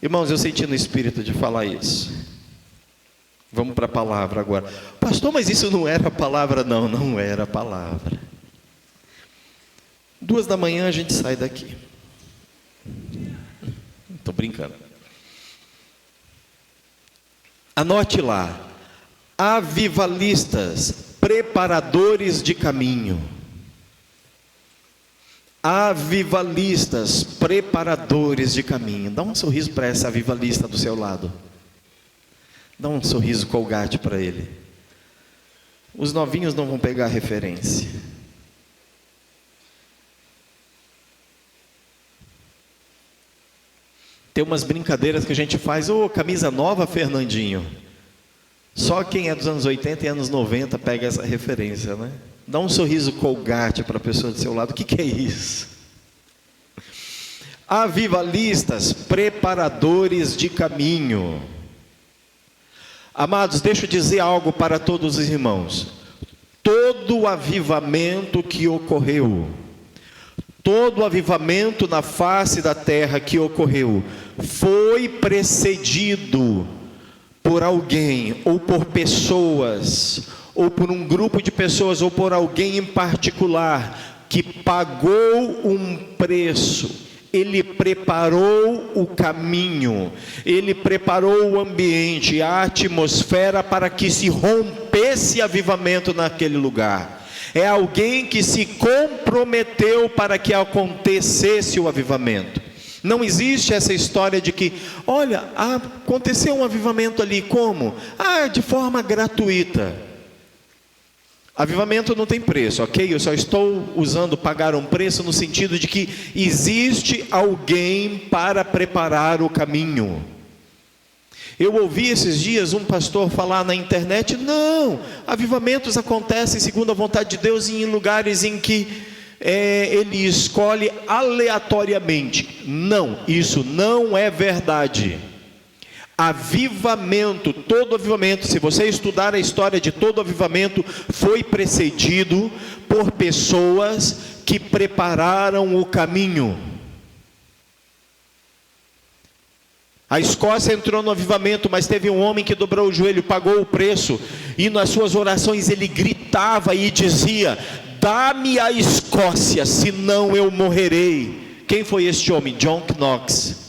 Irmãos, eu senti no espírito de falar isso. Vamos para a palavra agora. Pastor, mas isso não era a palavra? Não, não era a palavra. 2 da manhã a gente sai daqui. Estou brincando. Anote lá: avivalistas, preparadores de caminho. Avivalistas, preparadores de caminho. Dá um sorriso para essa avivalista do seu lado. Dá um sorriso Colgate para ele. Os novinhos não vão pegar a referência. Tem umas brincadeiras que a gente faz. Ô, camisa nova, Fernandinho. Só quem é dos anos 80 e anos 90 pega essa referência, né? Dá um sorriso Colgate para a pessoa do seu lado. O que é isso? Avivalistas, preparadores de caminho. Amados, deixa eu dizer algo para todos os irmãos. Todo o avivamento que ocorreu, todo o avivamento na face da terra que ocorreu, foi precedido por alguém, ou por pessoas, ou por um grupo de pessoas, ou por alguém em particular, que pagou um preço. Ele preparou o caminho, ele preparou o ambiente, a atmosfera para que se rompesse avivamento naquele lugar. É alguém que se comprometeu para que acontecesse o avivamento. Não existe essa história de que, olha, aconteceu um avivamento ali, como? De forma gratuita. Avivamento não tem preço, ok? Eu só estou usando pagar um preço no sentido de que existe alguém para preparar o caminho. Eu ouvi esses dias um pastor falar na internet: não, avivamentos acontecem segundo a vontade de Deus em lugares em que ele escolhe aleatoriamente. Não, isso não é verdade. Avivamento, todo avivamento, se você estudar a história de todo avivamento, foi precedido por pessoas que prepararam o caminho. A Escócia entrou no avivamento, mas teve um homem que dobrou o joelho, pagou o preço, e nas suas orações ele gritava e dizia: dá-me a Escócia, senão eu morrerei. Quem foi este homem? John Knox.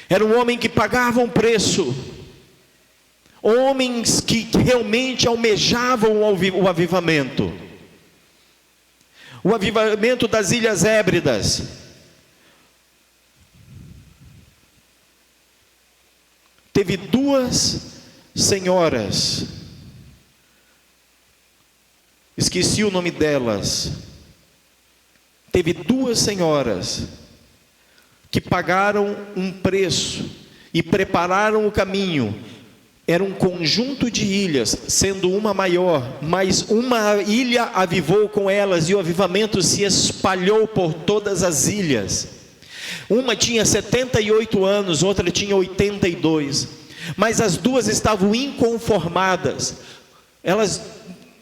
Era um homem que pagava um preço. Homens que realmente almejavam o avivamento. O avivamento das Ilhas Hébridas. Teve 2 senhoras, esqueci o nome delas. Teve 2 senhoras que pagaram um preço e prepararam o caminho. Era um conjunto de ilhas, sendo uma maior, mas uma ilha avivou com elas, e o avivamento se espalhou por todas as ilhas. Uma tinha 78 anos, outra tinha 82, mas as 2 estavam inconformadas. Elas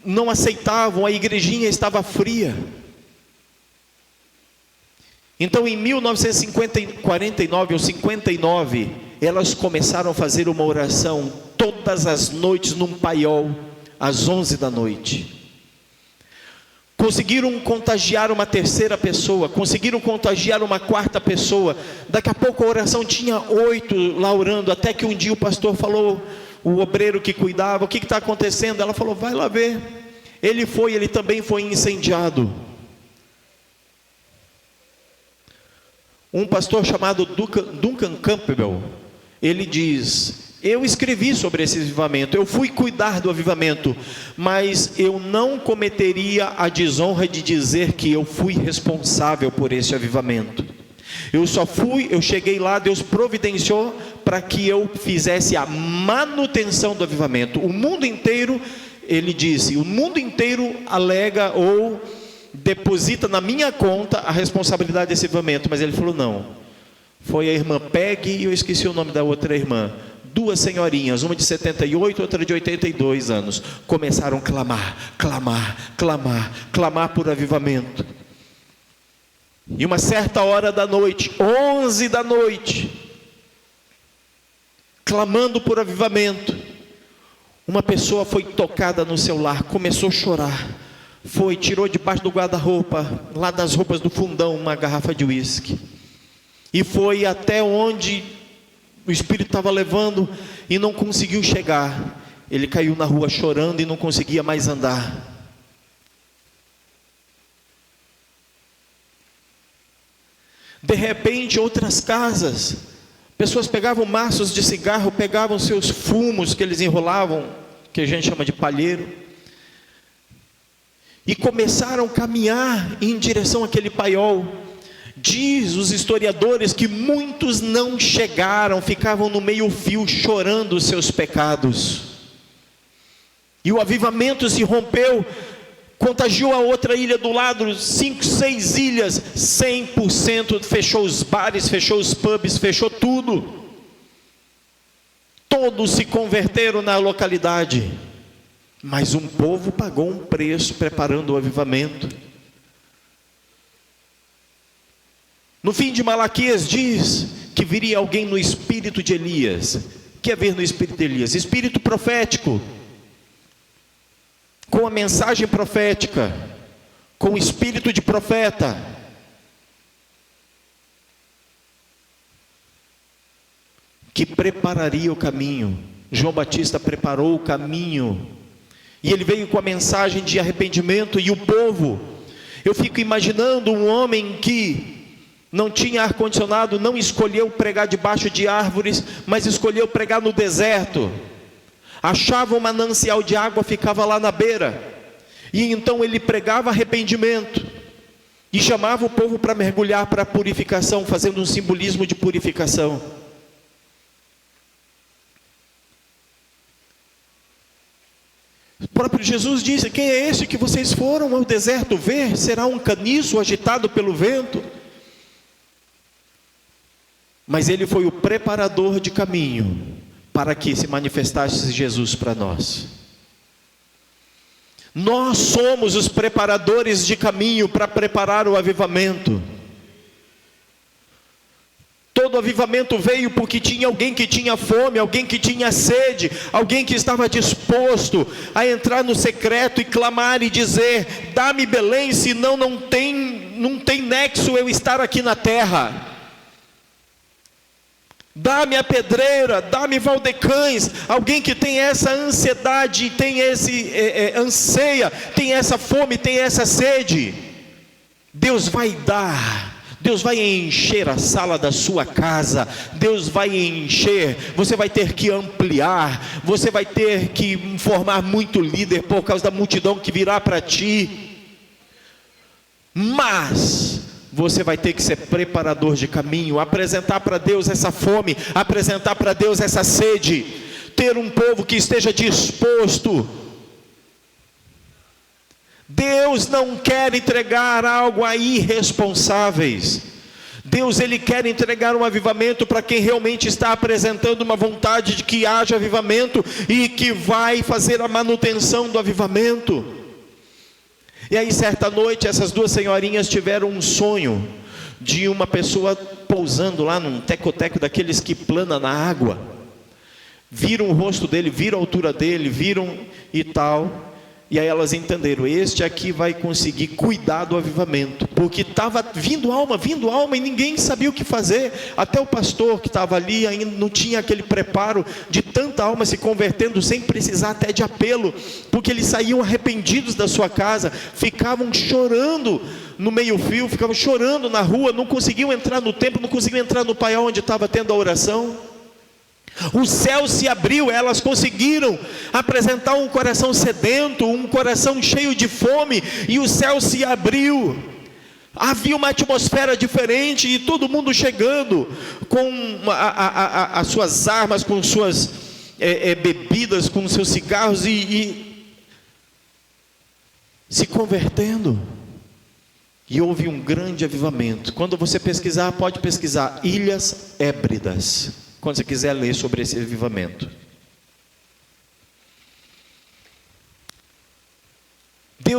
não aceitavam, a igrejinha estava fria. Então em 1949 ou 59, elas começaram a fazer uma oração todas as noites num paiol, às 11 da noite. Conseguiram contagiar uma 3ª pessoa, conseguiram contagiar uma 4ª pessoa. Daqui a pouco a oração tinha 8 lá orando, até que um dia o pastor falou, o obreiro que cuidava: o que está acontecendo? Ela falou: vai lá ver. Ele também foi incendiado. Um pastor chamado Duncan Campbell, ele diz: eu escrevi sobre esse avivamento, eu fui cuidar do avivamento, mas eu não cometeria a desonra de dizer que eu fui responsável por esse avivamento. Eu cheguei lá, Deus providenciou para que eu fizesse a manutenção do avivamento. O mundo inteiro, ele disse, o mundo inteiro alega ou deposita na minha conta a responsabilidade desse avivamento, mas ele falou: não, foi a irmã Peg e eu esqueci o nome da outra irmã, 2 senhorinhas, uma de 78, outra de 82 anos, começaram a clamar por avivamento. E uma certa hora da noite, 11 da noite, clamando por avivamento. Uma pessoa foi tocada no seu lar, começou a chorar. Foi, tirou debaixo do guarda-roupa, lá das roupas do fundão, uma garrafa de uísque. E foi até onde o Espírito estava levando e não conseguiu chegar. Ele caiu na rua chorando e não conseguia mais andar. De repente, outras casas, pessoas pegavam maços de cigarro, pegavam seus fumos que eles enrolavam, que a gente chama de palheiro, e começaram a caminhar em direção àquele paiol. Diz os historiadores que muitos não chegaram, ficavam no meio-fio chorando os seus pecados. E o avivamento se rompeu, contagiou a outra ilha do lado, 5, 6 ilhas, 100% fechou os bares, fechou os pubs, fechou tudo. Todos se converteram na localidade, mas um povo pagou um preço preparando o avivamento. No fim de Malaquias diz que viria alguém no espírito de Elias. O que é ver no espírito de Elias? Espírito profético, com a mensagem profética, com o espírito de profeta. Que prepararia o caminho. João Batista preparou o caminho. E ele veio com a mensagem de arrependimento e o povo. Eu fico imaginando um homem que não tinha ar-condicionado, não escolheu pregar debaixo de árvores, mas escolheu pregar no deserto. Achava um manancial de água, ficava lá na beira. E então ele pregava arrependimento. E chamava o povo para mergulhar para a purificação, fazendo um simbolismo de purificação. O próprio Jesus disse: quem é esse que vocês foram ao deserto ver? Será um caniço agitado pelo vento? Mas ele foi o preparador de caminho para que se manifestasse Jesus para nós. Nós somos os preparadores de caminho para preparar o avivamento. Todo avivamento veio porque tinha alguém que tinha fome, alguém que tinha sede, alguém que estava disposto a entrar no secreto e clamar e dizer: dá-me Belém, senão não tem nexo eu estar aqui na terra. Dá-me a pedreira, dá-me Valdecães. Alguém que tem essa ansiedade, tem esse anseia, tem essa fome, tem essa sede. Deus vai dar. Deus vai encher a sala da sua casa. Deus vai encher. Você vai ter que ampliar. Você vai ter que formar muito líder por causa da multidão que virá para ti. Mas você vai ter que ser preparador de caminho, apresentar para Deus essa fome, apresentar para Deus essa sede, ter um povo que esteja disposto. Deus não quer entregar algo a irresponsáveis. Deus, Ele quer entregar um avivamento para quem realmente está apresentando uma vontade de que haja avivamento e que vai fazer a manutenção do avivamento. E aí certa noite essas duas senhorinhas tiveram um sonho de uma pessoa pousando lá num teco-teco daqueles que plana na água. Viram o rosto dele, viram a altura dele, viram e tal. E aí elas entenderam: este aqui vai conseguir cuidar do avivamento, porque estava vindo alma e ninguém sabia o que fazer. Até o pastor que estava ali ainda não tinha aquele preparo de tanta alma se convertendo sem precisar até de apelo, porque eles saíam arrependidos da sua casa, ficavam chorando no meio-fio, ficavam chorando na rua, não conseguiam entrar no templo, não conseguiam entrar no paiol onde estava tendo a oração. O céu se abriu, elas conseguiram apresentar um coração sedento, um coração cheio de fome, e o céu se abriu. Havia uma atmosfera diferente, e todo mundo chegando com as suas armas, com suas bebidas, com seus cigarros, e se convertendo. E houve um grande avivamento. Quando você pesquisar, pode pesquisar Ilhas Hébridas, quando você quiser ler sobre esse avivamento.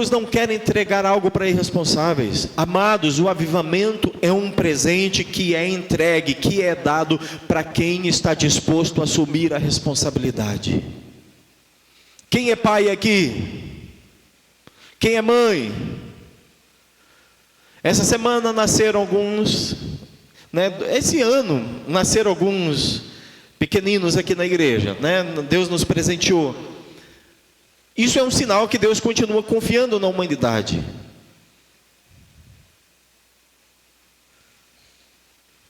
Deus não quer entregar algo para irresponsáveis. Amados, o avivamento é um presente que é entregue, que é dado para quem está disposto a assumir a responsabilidade. Quem é pai aqui? Quem é mãe? Essa semana nasceram alguns, esse ano nasceram alguns pequeninos aqui na igreja, Deus nos presenteou. Isso é um sinal que Deus continua confiando na humanidade.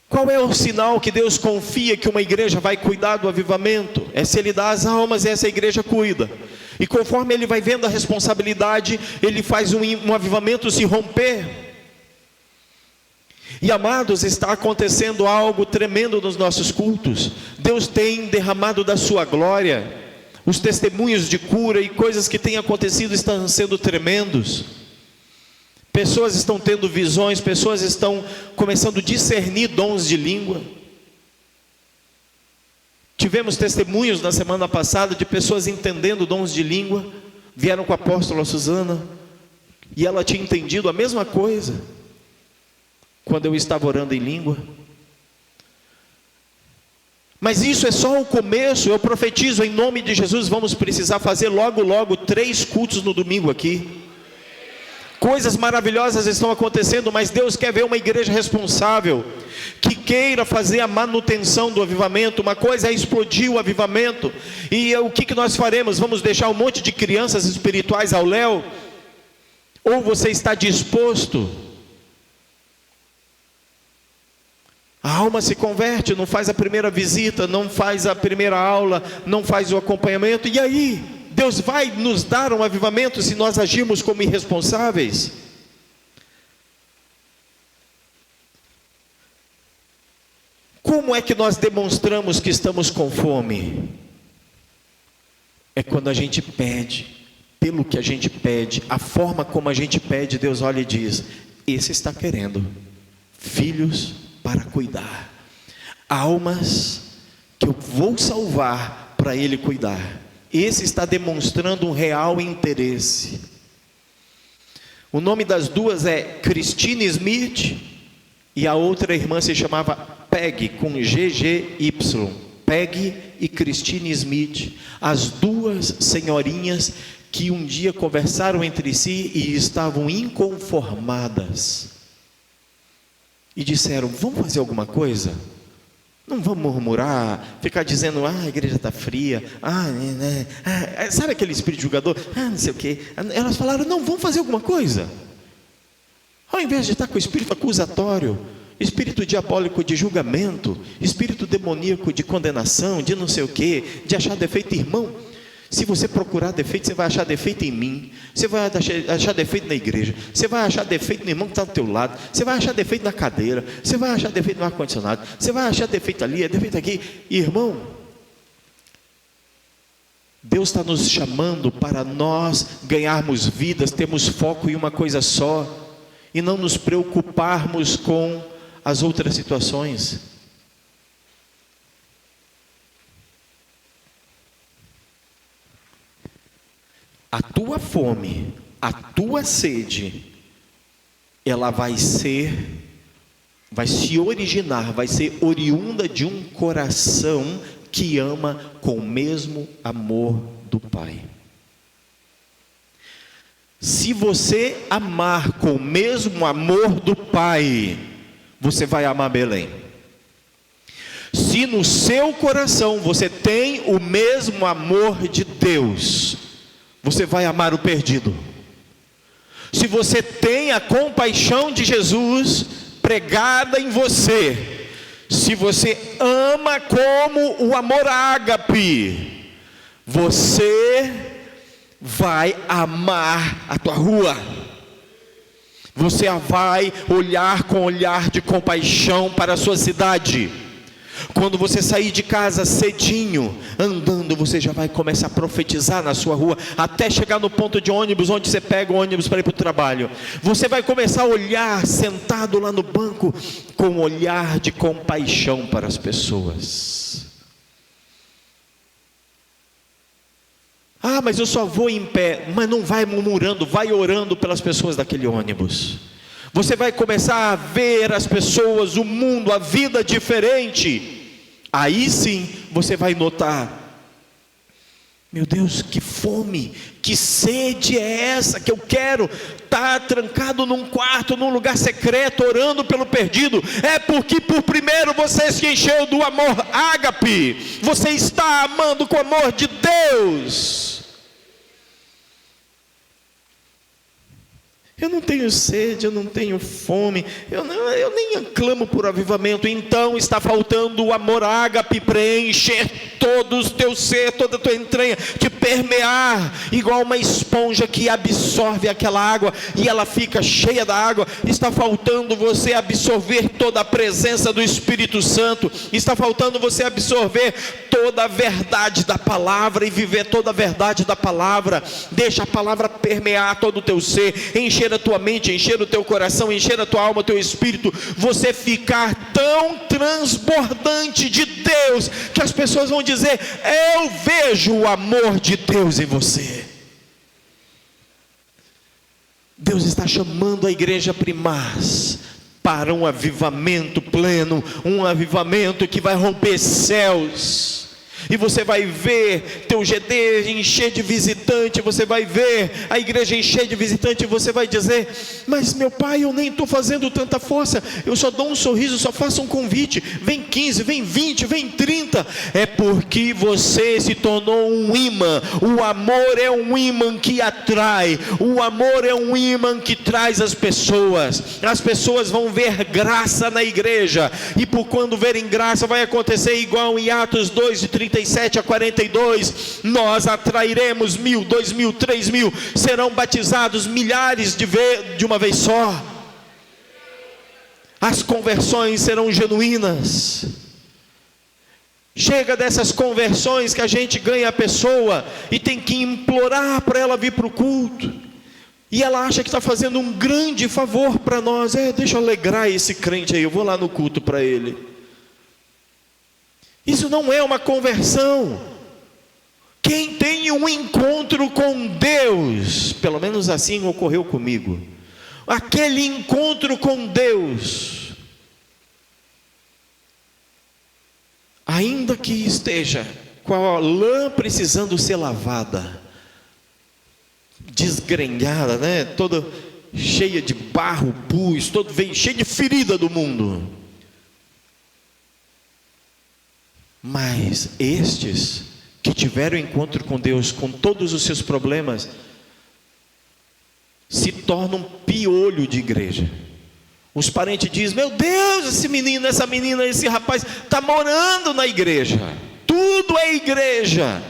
Qual é o sinal que Deus confia que uma igreja vai cuidar do avivamento? É se Ele dá as almas e essa igreja cuida. E conforme Ele vai vendo a responsabilidade, Ele faz um avivamento se romper. E amados, está acontecendo algo tremendo nos nossos cultos. Deus tem derramado da sua glória. Os testemunhos de cura e coisas que têm acontecido estão sendo tremendos. Pessoas estão tendo visões, pessoas estão começando a discernir dons de língua. Tivemos testemunhos na semana passada de pessoas entendendo dons de língua. Vieram com a apóstola Suzana e ela tinha entendido a mesma coisa quando eu estava orando em língua. Mas isso é só o começo. Eu profetizo em nome de Jesus, vamos precisar fazer logo 3 cultos no domingo aqui. Coisas maravilhosas estão acontecendo, mas Deus quer ver uma igreja responsável, que queira fazer a manutenção do avivamento. Uma coisa é explodir o avivamento, e o que nós faremos? Vamos deixar um monte de crianças espirituais ao léu? Ou você está disposto? A alma se converte, não faz a primeira visita, não faz a primeira aula, não faz o acompanhamento. E aí, Deus vai nos dar um avivamento se nós agirmos como irresponsáveis? Como é que nós demonstramos que estamos com fome? É quando a gente pede, pelo que a gente pede, a forma como a gente pede, Deus olha e diz: esse está querendo filhos para cuidar, almas que eu vou salvar para ele cuidar. Esse está demonstrando um real interesse. O nome das duas é Christine Smith, e a outra irmã se chamava Peg, com GGY. Peg e Christine Smith, as duas senhorinhas que um dia conversaram entre si e estavam inconformadas. E disseram: vamos fazer alguma coisa? Não vamos murmurar, ficar dizendo: a igreja está fria, sabe aquele espírito julgador? Não sei o quê. Elas falaram: não, vamos fazer alguma coisa. Ao invés de estar com o espírito acusatório, espírito diabólico de julgamento, espírito demoníaco de condenação, de não sei o quê, de achar defeito, irmão. Se você procurar defeito, você vai achar defeito em mim, você vai achar defeito na igreja, você vai achar defeito no irmão que está do teu lado, você vai achar defeito na cadeira, você vai achar defeito no ar-condicionado, você vai achar defeito ali, defeito aqui. Irmão, Deus está nos chamando para nós ganharmos vidas, termos foco em uma coisa só, e não nos preocuparmos com as outras situações. A tua fome, a tua sede, ela vai se originar, vai ser oriunda de um coração que ama com o mesmo amor do Pai. Se você amar com o mesmo amor do Pai, você vai amar Belém. Se no seu coração você tem o mesmo amor de Deus, você vai amar o perdido. Se você tem a compaixão de Jesus pregada em você, se você ama como o amor ágape, você vai amar a tua rua. Você vai olhar com olhar de compaixão para a sua cidade. Quando você sair de casa cedinho, andando, você já vai começar a profetizar na sua rua, até chegar no ponto de ônibus, onde você pega o ônibus para ir para o trabalho. Você vai começar a olhar, sentado lá no banco, com um olhar de compaixão para as pessoas. Ah, mas eu só vou em pé. Mas não vai murmurando, vai orando pelas pessoas daquele ônibus. Você vai começar a ver as pessoas, o mundo, a vida diferente. Aí sim você vai notar: meu Deus, que fome, que sede é essa que eu quero estar trancado num quarto, num lugar secreto, orando pelo perdido. É porque por primeiro você se encheu do amor ágape. Você está amando com o amor de Deus. Eu não tenho sede, eu não tenho fome, eu nem clamo por avivamento. Então está faltando o amor ágape, preencher todo o teu ser, toda a tua entranha, te permear, igual uma esponja que absorve aquela água e ela fica cheia da água. Está faltando você absorver toda a presença do Espírito Santo. Está faltando você absorver toda a verdade da palavra e viver toda a verdade da palavra. Deixa a palavra permear todo o teu ser, encher a tua mente, encher o teu coração, encher a tua alma, o teu espírito. Você ficar tão transbordante de Deus que as pessoas vão dizer: eu vejo o amor de Deus em você. Deus está chamando a igreja primaz para um avivamento pleno, um avivamento que vai romper céus. E você vai ver teu GD encher de visitante, você vai ver a igreja encher de visitante, e você vai dizer: mas meu pai, eu nem estou fazendo tanta força, eu só dou um sorriso, só faço um convite, vem 15, vem 20, vem 30, é porque você se tornou um imã. O amor é um imã que atrai, o amor é um imã que traz as pessoas vão ver graça na igreja, e por quando verem graça, vai acontecer igual em Atos 2, de 37 a 42, nós atrairemos 1.000, 2.000, 3.000, serão batizados milhares de uma vez só. As conversões serão genuínas. Chega dessas conversões que a gente ganha a pessoa e tem que implorar para ela vir para o culto, e ela acha que está fazendo um grande favor para nós. Deixa eu alegrar esse crente aí, eu vou lá no culto para ele. Isso não é uma conversão. Quem tem um encontro com Deus, pelo menos assim ocorreu comigo, aquele encontro com Deus, ainda que esteja com a lã precisando ser lavada, desgrenhada, toda cheia de barro, pus, cheia de ferida do mundo, mas estes que tiveram encontro com Deus, com todos os seus problemas, se tornam piolho de igreja. Os parentes dizem: meu Deus, esse menino, essa menina, esse rapaz está morando na igreja. Tudo é igreja.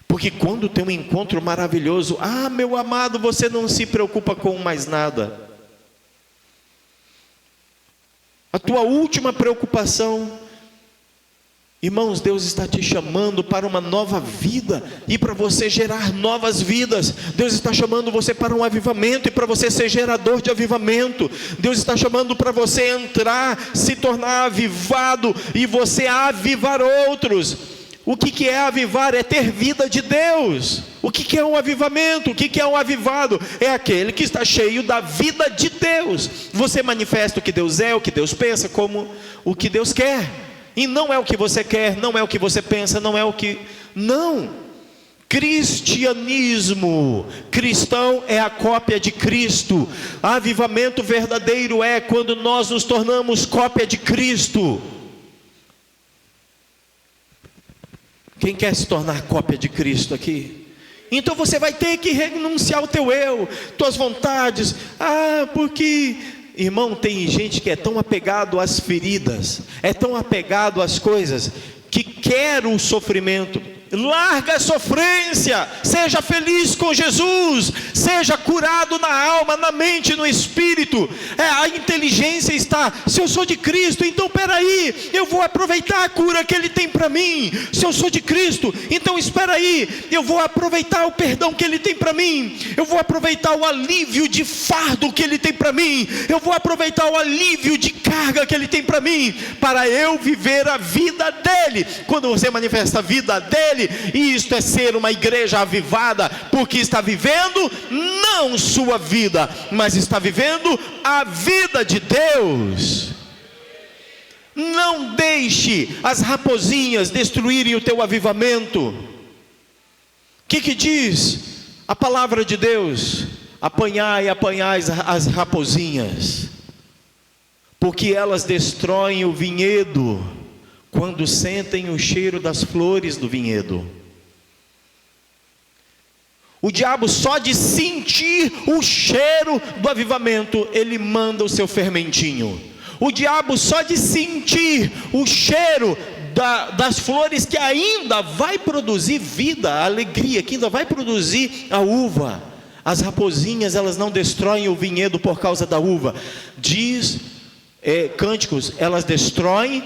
Porque quando tem um encontro maravilhoso, meu amado, você não se preocupa com mais nada. A tua última preocupação, irmãos, Deus está te chamando para uma nova vida, e para você gerar novas vidas. Deus está chamando você para um avivamento, e para você ser gerador de avivamento. Deus está chamando para você entrar, se tornar avivado, e você avivar outros. O que é avivar? É ter vida de Deus. O que é um avivamento? O que é um avivado? É aquele que está cheio da vida de Deus. Você manifesta o que Deus é, o que Deus pensa, como o que Deus quer. E não é o que você quer, não é o que você pensa, não é o que... Não. Cristianismo, cristão é a cópia de Cristo. Avivamento verdadeiro é quando nós nos tornamos cópia de Cristo. Quem quer se tornar cópia de Cristo aqui? Então você vai ter que renunciar ao teu eu, tuas vontades. Porque... Irmão, tem gente que é tão apegado às feridas, é tão apegado às coisas, que quer o sofrimento. Larga a sofrência, seja feliz com Jesus, seja curado na alma, na mente, no espírito. A inteligência está: se eu sou de Cristo, então peraí, eu vou aproveitar a cura que Ele tem para mim. Se eu sou de Cristo, então espera aí, eu vou aproveitar o perdão que Ele tem para mim, eu vou aproveitar o alívio de fardo que Ele tem para mim, eu vou aproveitar o alívio de carga que Ele tem para mim, para eu viver a vida dEle. Quando você manifesta a vida dEle, dele. E isto é ser uma igreja avivada, porque está vivendo não sua vida, mas está vivendo a vida de Deus. Não deixe as raposinhas destruírem o teu avivamento. O que diz a palavra de Deus? Apanhai as raposinhas, porque elas destroem o vinhedo quando sentem o cheiro das flores do vinhedo. O diabo, só de sentir o cheiro do avivamento, ele manda o seu fermentinho. O diabo, só de sentir o cheiro das flores que ainda vai produzir vida, a alegria, que ainda vai produzir a uva. As raposinhas, elas não destroem o vinhedo por causa da uva. Diz Cânticos, elas destroem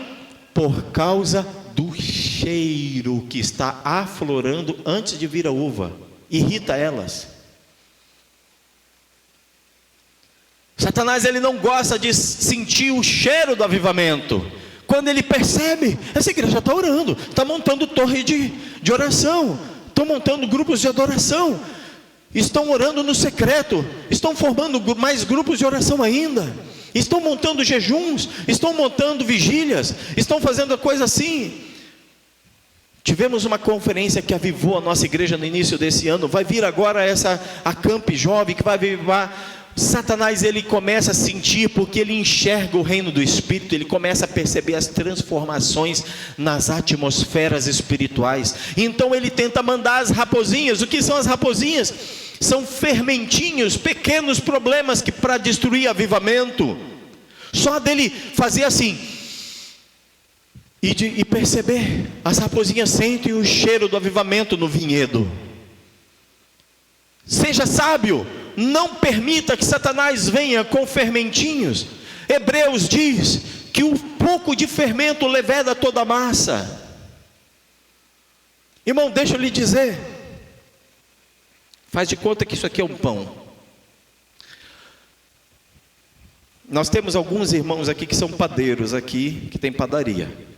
por causa do cheiro que está aflorando antes de vir a uva. Irrita elas. Satanás, ele não gosta de sentir o cheiro do avivamento. Quando ele percebe, essa igreja está orando, está montando torre de oração, estão montando grupos de adoração, estão orando no secreto, estão formando mais grupos de oração ainda, estão montando jejuns, estão montando vigílias, estão fazendo a coisa assim. Tivemos uma conferência que avivou a nossa igreja no início desse ano. Vai vir agora a Camp Jovem, que vai avivar. Satanás, ele começa a sentir, porque ele enxerga o reino do Espírito, ele começa a perceber as transformações nas atmosferas espirituais. Então ele tenta mandar as raposinhas. O que são as raposinhas? São fermentinhos, pequenos problemas que para destruir avivamento. Só dele fazer assim e perceber, as raposinhas sentem o cheiro do avivamento no vinhedo. Seja sábio, não permita que Satanás venha com fermentinhos. Hebreus diz que um pouco de fermento leveda toda a massa. Irmão, deixa eu lhe dizer, faz de conta que isso aqui é um pão. Nós temos alguns irmãos aqui que são padeiros aqui, que tem padaria.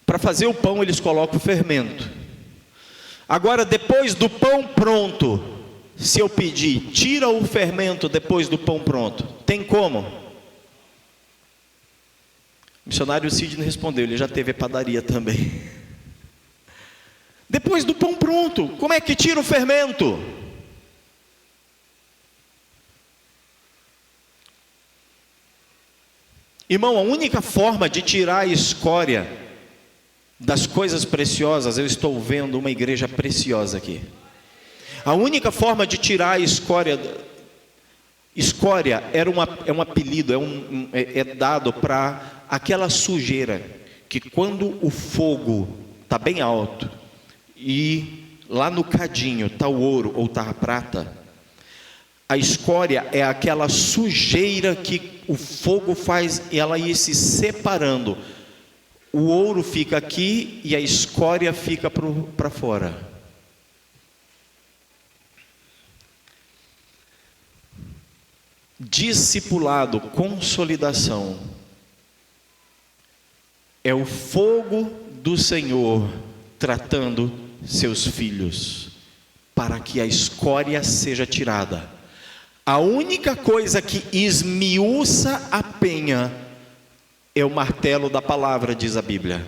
Para fazer o pão eles colocam o fermento. Agora, depois do pão pronto, se eu pedir, tira o fermento depois do pão pronto, tem como? O missionário Sidney respondeu, ele já teve padaria também. Depois do pão pronto, como é que tira o fermento? Irmão, a única forma de tirar a escória das coisas preciosas, eu estou vendo uma igreja preciosa aqui. A única forma de tirar a escória era um apelido, é dado para aquela sujeira, que quando o fogo está bem alto, e lá no cadinho está o ouro ou está a prata, a escória é aquela sujeira que o fogo faz ela ir se separando. O ouro fica aqui e a escória fica para fora. Discipulado, consolidação, é o fogo do Senhor tratando seus filhos, para que a escória seja tirada. A única coisa que esmiuça a penha é o martelo da palavra, diz a Bíblia,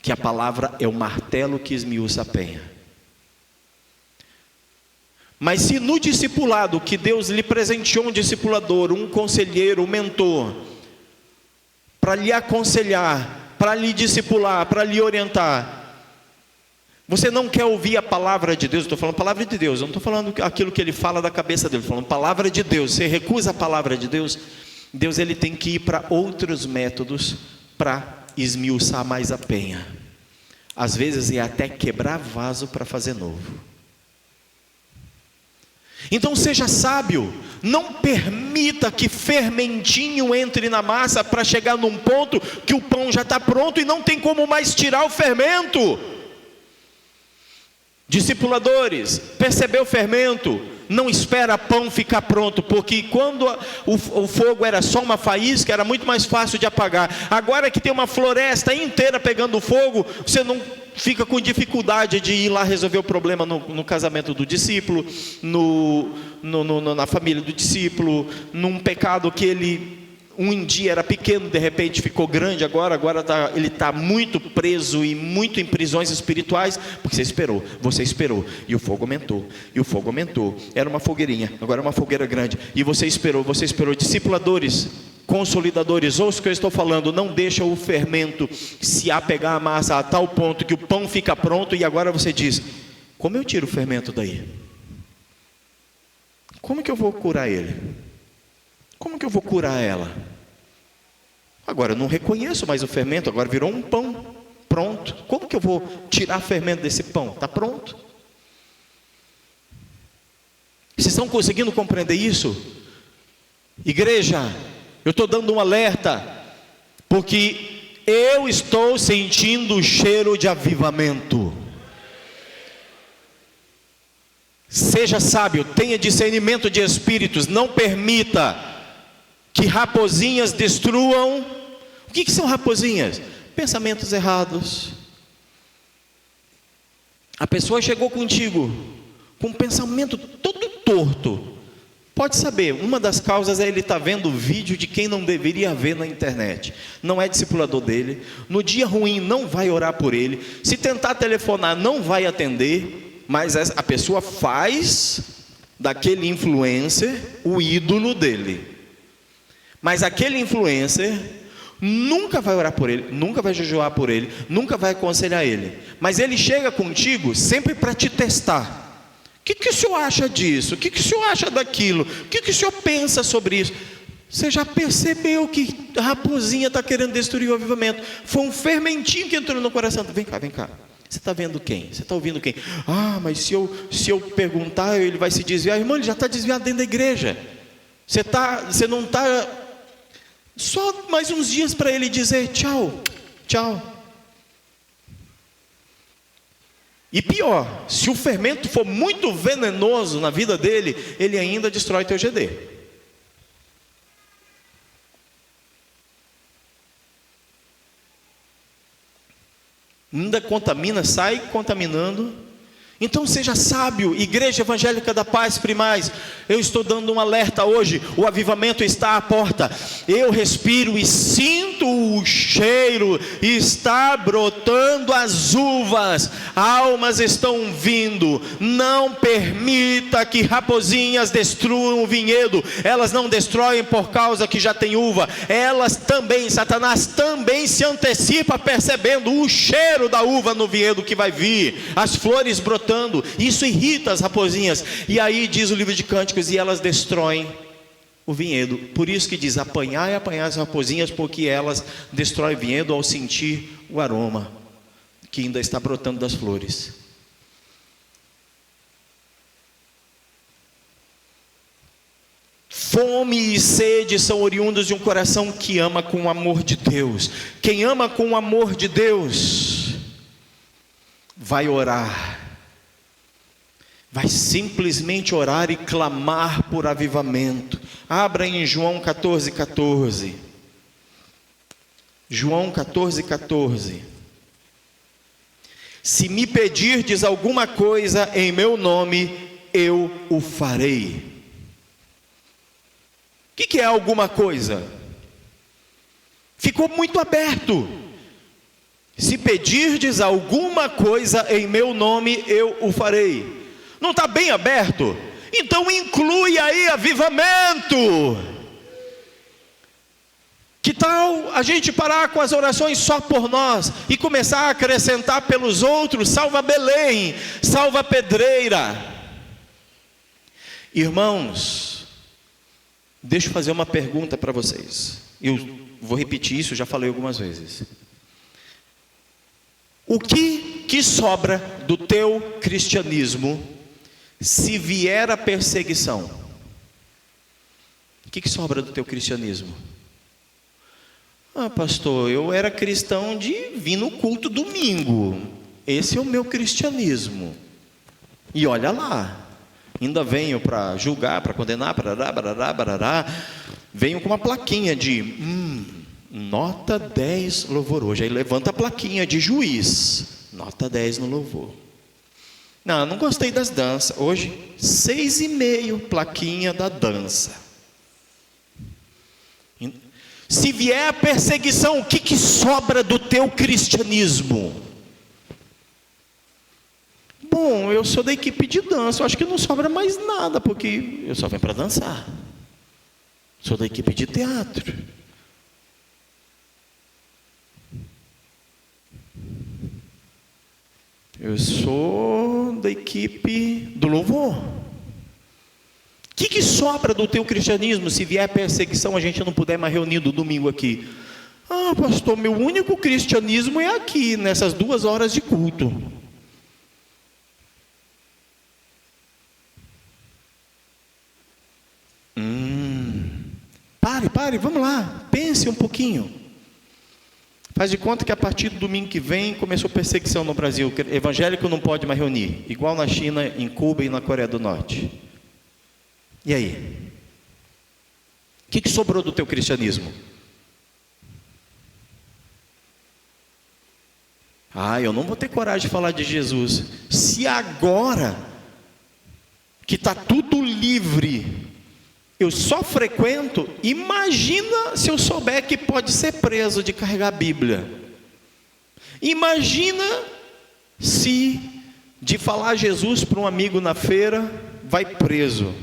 que a palavra é o martelo que esmiuça a penha. Mas se no discipulado, que Deus lhe presenteou um discipulador, um conselheiro, um mentor, para lhe aconselhar, para lhe discipular, para lhe orientar, você não quer ouvir a palavra de Deus, eu estou falando palavra de Deus, eu não estou falando aquilo que ele fala da cabeça dele, estou falando palavra de Deus. Você recusa a palavra de Deus, Deus ele tem que ir para outros métodos para esmiuçar mais a penha. Às vezes é até quebrar vaso para fazer novo. Então seja sábio, não permita que fermentinho entre na massa para chegar num ponto que o pão já está pronto e não tem como mais tirar o fermento. Discipuladores, percebeu o fermento? não espera pão ficar pronto, porque quando o fogo era só uma faísca, era muito mais fácil de apagar. Agora que tem uma floresta inteira pegando fogo, você não fica com dificuldade de ir lá resolver o problema no casamento do discípulo, na família do discípulo, num pecado que ele um dia era pequeno, de repente ficou grande, agora ele está muito preso e muito em prisões espirituais, porque você esperou, e o fogo aumentou, era uma fogueirinha, agora é uma fogueira grande, e você esperou, discipuladores, consolidadores, ouça o que eu estou falando, não deixa o fermento se apegar à massa a tal ponto que o pão fica pronto, e agora você diz, como eu tiro o fermento daí? Como que eu vou curar ele? Como que eu vou curar ela? Agora eu não reconheço mais o fermento, agora virou um pão pronto. Como que eu vou tirar fermento desse pão? Está pronto. Vocês estão conseguindo compreender isso? Igreja, eu estou dando um alerta, porque eu estou sentindo o cheiro de avivamento. Seja sábio, tenha discernimento de espíritos, não permita que raposinhas destruam. O que são raposinhas? Pensamentos errados. A pessoa chegou contigo com um pensamento todo torto. Pode saber, uma das causas é ele estar vendo vídeo de quem não deveria ver na internet. Não é discipulador dele. No dia ruim não vai orar por ele. Se tentar telefonar não vai atender. Mas a pessoa faz daquele influencer o ídolo dele. Mas aquele influencer nunca vai orar por ele, nunca vai jejuar por ele, nunca vai aconselhar ele. Mas ele chega contigo sempre para te testar. O que o senhor acha disso? O que o senhor acha daquilo? O que o senhor pensa sobre isso? Você já percebeu que a raposinha está querendo destruir o avivamento? Foi um fermentinho que entrou no coração. Vem cá. Você está vendo quem? Você está ouvindo quem? Ah, mas se eu perguntar, ele vai se desviar. Irmão, ele já está desviado dentro da igreja. Você não está... Só mais uns dias para ele dizer tchau. E pior, se o fermento for muito venenoso na vida dele, ele ainda destrói teu GD. Ainda contamina, sai contaminando. Então seja sábio, Igreja Evangélica da Paz Primaz. Eu estou dando um alerta hoje. O avivamento está à porta. Eu respiro e sinto o cheiro. Está brotando as uvas. Almas estão vindo. Não permita que raposinhas destruam o vinhedo. Elas não destroem por causa que já tem uva. Elas também, Satanás também se antecipa percebendo o cheiro da uva no vinhedo que vai vir. As flores brotando. Isso irrita as raposinhas. E aí diz o livro de Cânticos, e elas destroem o vinhedo. Por isso que diz, apanhar as raposinhas, porque elas destroem o vinhedo ao sentir o aroma que ainda está brotando das flores. Fome e sede são oriundos de um coração que ama com o amor de Deus. Quem ama com o amor de Deus vai orar, vai simplesmente orar e clamar por avivamento. Abra em João 14,14. João 14,14. Se me pedirdes alguma coisa em meu nome, eu o farei. O que é alguma coisa? Ficou muito aberto. Se pedirdes alguma coisa em meu nome, eu o farei. Não está bem aberto? Então inclui aí avivamento. Que tal a gente parar com as orações só por nós e começar a acrescentar pelos outros? Salva Belém, salva Pedreira. Irmãos, deixa eu fazer uma pergunta para vocês. Eu vou repetir isso, já falei algumas vezes. O que sobra do teu cristianismo se vier a perseguição? O que sobra do teu cristianismo? Ah, pastor, eu era cristão de vir no culto domingo. Esse é o meu cristianismo. E olha lá, Ainda venho para julgar, para condenar, barará, barará, barará. Venho com uma plaquinha de nota 10 louvor hoje. Aí levanta a plaquinha de juiz, nota 10 no louvor. Não gostei das danças. Hoje, 6,5 plaquinha da dança. Se vier a perseguição, o que sobra do teu cristianismo? Bom, eu sou da equipe de dança, eu acho que não sobra mais nada, porque eu só venho para dançar. Sou da equipe de teatro. Eu sou da equipe do louvor. O que sobra do teu cristianismo se vier perseguição, a gente não puder mais reunir no domingo aqui? Pastor, meu único cristianismo é aqui, nessas 2 horas de culto. Pare, vamos lá, pense um pouquinho. Faz de conta que a partir do domingo que vem começou perseguição no Brasil. Evangélico não pode mais reunir, igual na China, em Cuba e na Coreia do Norte. E aí? O que sobrou do teu cristianismo? Eu não vou ter coragem de falar de Jesus. Se agora que está tudo livre, eu só frequento, imagina se eu souber que pode ser preso de carregar a Bíblia. Imagina se de falar Jesus para um amigo na feira, vai preso.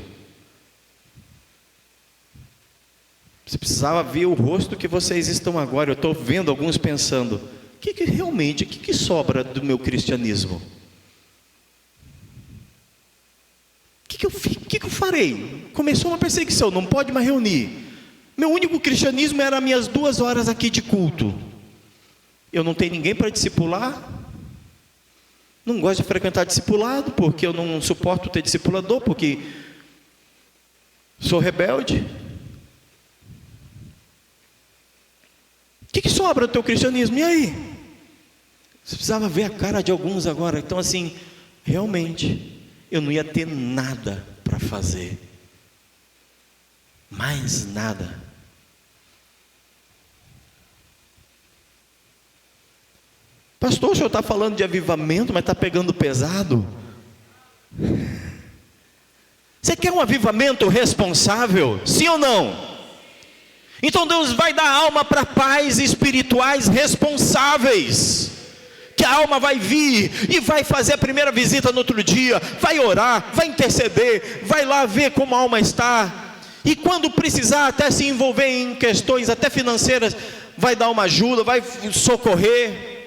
Você precisava ver o rosto que vocês estão agora. Eu estou vendo alguns pensando, o que sobra do meu cristianismo? O que eu farei? Começou uma perseguição, não pode mais reunir. Meu único cristianismo era minhas 2 horas aqui de culto. Eu não tenho ninguém para discipular. Não gosto de frequentar discipulado, porque eu não suporto ter discipulador, porque sou rebelde. O que sobra do teu cristianismo? E aí? Você precisava ver a cara de alguns agora. Então assim, realmente, eu não ia ter nada para fazer. Mais nada. Pastor, o senhor está falando de avivamento, mas está pegando pesado? Você quer um avivamento responsável? Sim ou não? Então Deus vai dar alma para pais espirituais responsáveis. Que a alma vai vir e vai fazer a primeira visita no outro dia, vai orar, vai interceder, vai lá ver como a alma está, e quando precisar até se envolver em questões até financeiras, vai dar uma ajuda, vai socorrer.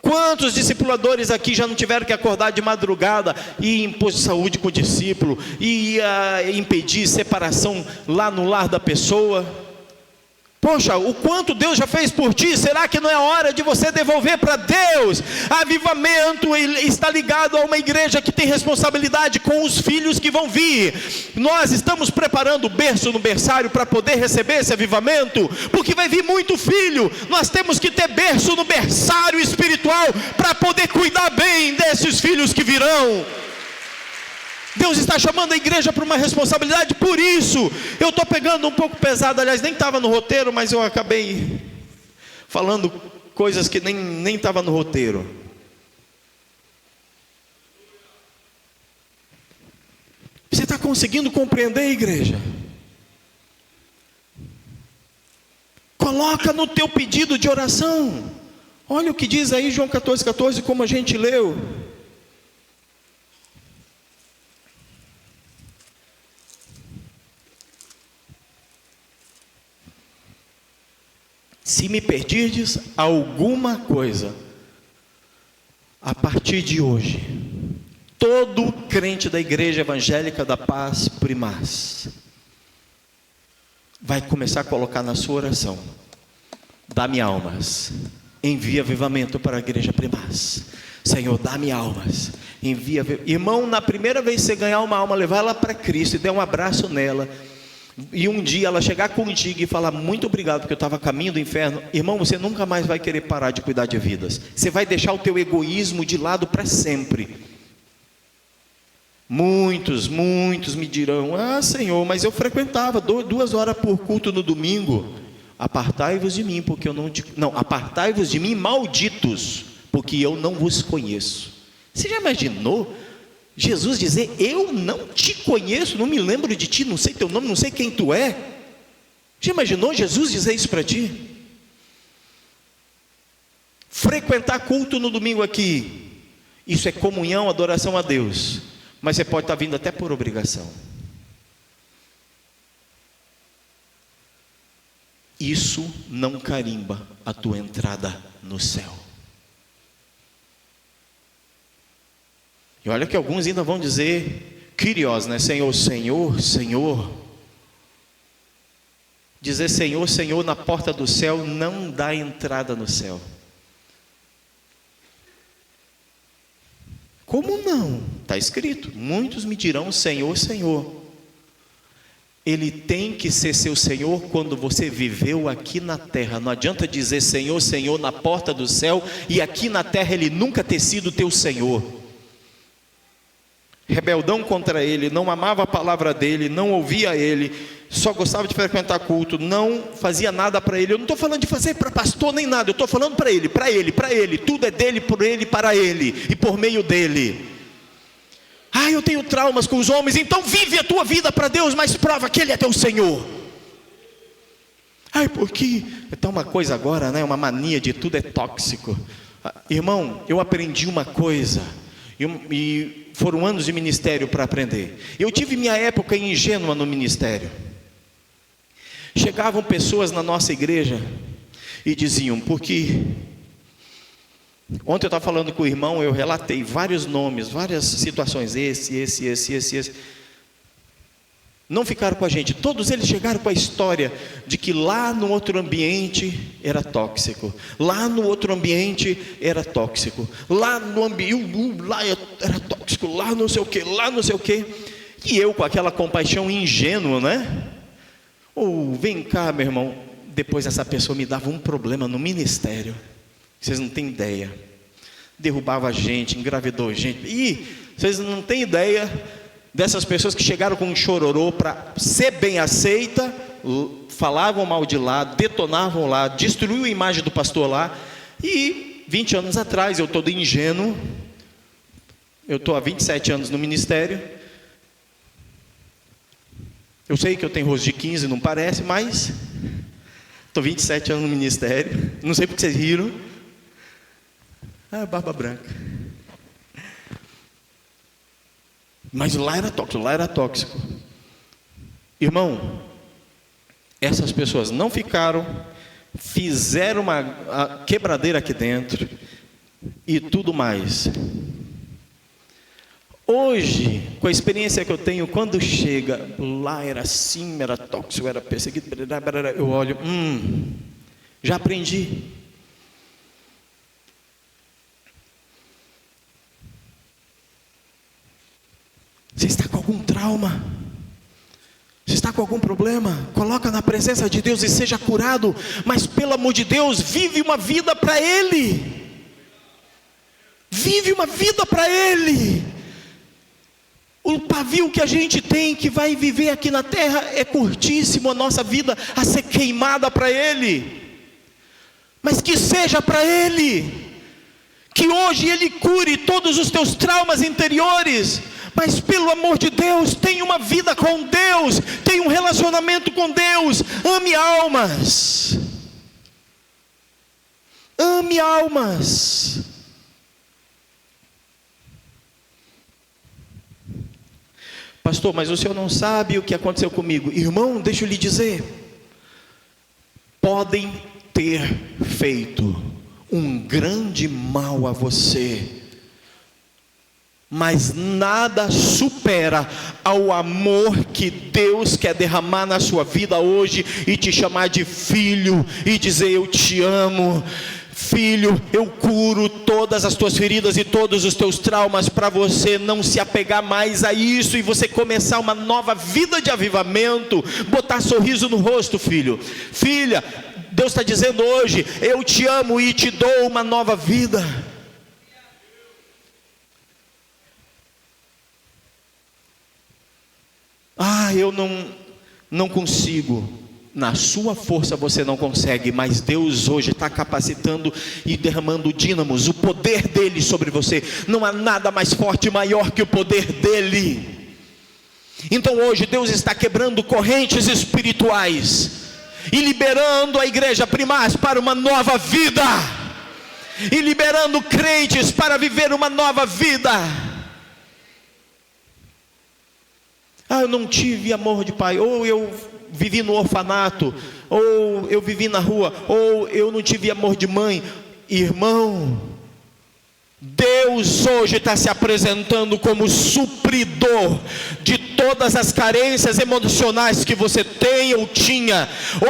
Quantos discipuladores aqui já não tiveram que acordar de madrugada e impor saúde com o discípulo, e impedir separação lá no lar da pessoa? Poxa, o quanto Deus já fez por ti, será que não é hora de você devolver para Deus? Avivamento está ligado a uma igreja que tem responsabilidade com os filhos que vão vir. Nós estamos preparando o berço no berçário para poder receber esse avivamento, porque vai vir muito filho. Nós temos que ter berço no berçário espiritual para poder cuidar bem desses filhos que virão. Deus está chamando a igreja para uma responsabilidade. Por isso, eu estou pegando um pouco pesado. Aliás, nem estava no roteiro, mas eu acabei falando coisas que nem estava no roteiro. Você está conseguindo compreender, igreja? Coloca no teu pedido de oração. Olha o que diz aí João 14,14, como a gente leu. Se me pedirdes alguma coisa, a partir de hoje, todo crente da Igreja Evangélica da Paz Primaz vai começar a colocar na sua oração: dá-me almas, envia avivamento para a Igreja Primaz. Senhor, dá-me almas, envia. Irmão, na primeira vez que você ganhar uma alma, levar ela para Cristo e der um abraço nela, e um dia ela chegar contigo e falar: muito obrigado, porque eu estava a caminho do inferno. Irmão, você nunca mais vai querer parar de cuidar de vidas. Você vai deixar o teu egoísmo de lado para sempre. Muitos me dirão: ah, Senhor, mas eu frequentava 2 horas por culto no domingo. Apartai-vos de mim, porque eu não te... Não, apartai-vos de mim, malditos, porque eu não vos conheço. Você já imaginou Jesus dizer: eu não te conheço, não me lembro de ti, não sei teu nome, não sei quem tu é? Já imaginou Jesus dizer isso para ti? Frequentar culto no domingo aqui, isso é comunhão, adoração a Deus, mas você pode estar vindo até por obrigação. Isso não carimba a tua entrada no céu. E olha que alguns ainda vão dizer, Kyrios, né? Senhor, Senhor, Senhor. Dizer Senhor, Senhor na porta do céu não dá entrada no céu. Como não? Está escrito: muitos me dirão Senhor, Senhor. Ele tem que ser seu Senhor quando você viveu aqui na terra. Não adianta dizer Senhor, Senhor na porta do céu e aqui na terra Ele nunca ter sido teu Senhor. Rebeldão contra Ele, não amava a palavra dEle, não ouvia Ele, só gostava de frequentar culto, não fazia nada para Ele. Eu não estou falando de fazer para pastor nem nada, eu estou falando para Ele, para Ele, para Ele. Tudo é dEle, por Ele, para Ele e por meio dEle. Ah, eu tenho traumas com os homens. Então vive a tua vida para Deus, mas prova que Ele é teu Senhor. Ai, porque é uma coisa agora, né? Uma mania de tudo é tóxico. Irmão, eu aprendi uma coisa, e foram anos de ministério para aprender. Eu tive minha época ingênua no ministério. Chegavam pessoas na nossa igreja e diziam, porque... Ontem eu estava falando com o irmão, eu relatei vários nomes, várias situações, esse. Não ficaram com a gente, todos eles chegaram com a história de que lá no outro ambiente era tóxico, lá no outro ambiente era tóxico, lá no ambiente, lá era tóxico, lá não sei o que, lá não sei o que. E eu com aquela compaixão ingênua, né? Vem cá, meu irmão. Depois essa pessoa me dava um problema no ministério. Vocês não têm ideia. Derrubava gente, engravidou gente. E vocês não têm ideia dessas pessoas que chegaram com um chororô para ser bem aceita, falavam mal de lá, detonavam lá, destruiu a imagem do pastor lá. E 20 anos atrás, eu todo ingênuo, eu estou há 27 anos no ministério. Eu sei que eu tenho rosto de 15, não parece, mas estou 27 anos no ministério. Não sei porque vocês riram. Ah, barba branca. Mas lá era tóxico. Irmão, essas pessoas não ficaram, fizeram uma quebradeira aqui dentro e tudo mais. Hoje, com a experiência que eu tenho, quando chega, lá era assim, era tóxico, era perseguido, eu olho, já aprendi. Você está com algum trauma? Você está com algum problema? Coloca na presença de Deus e seja curado. Mas pelo amor de Deus, vive uma vida para Ele. Vive uma vida para Ele. O pavio que a gente tem, que vai viver aqui na terra, é curtíssimo. A nossa vida a ser queimada para Ele. Mas que seja para Ele. Que hoje Ele cure todos os teus traumas interiores. Mas pelo amor de Deus, tenha uma vida com Deus, tenha um relacionamento com Deus, ame almas. Ame almas. Pastor, mas o senhor não sabe o que aconteceu comigo. Irmão, deixa eu lhe dizer. Podem ter feito um grande mal a você, mas nada supera ao amor que Deus quer derramar na sua vida hoje e te chamar de filho e dizer: eu te amo, filho, eu curo todas as tuas feridas e todos os teus traumas, para você não se apegar mais a isso e você começar uma nova vida de avivamento, botar sorriso no rosto, filho, filha. Deus está dizendo hoje: eu te amo e te dou uma nova vida. eu não consigo. Na sua força você não consegue, mas Deus hoje está capacitando e derramando dínamos, o poder dele sobre você. Não há nada mais forte e maior que o poder dele. Então hoje Deus está quebrando correntes espirituais e liberando a igreja Primaz para uma nova vida, e liberando crentes para viver uma nova vida. Eu não tive amor de pai, ou eu vivi no orfanato, ou eu vivi na rua, ou eu não tive amor de mãe. Irmão, Deus hoje está se apresentando como supridor de todas as carências emocionais que você tem ou tinha.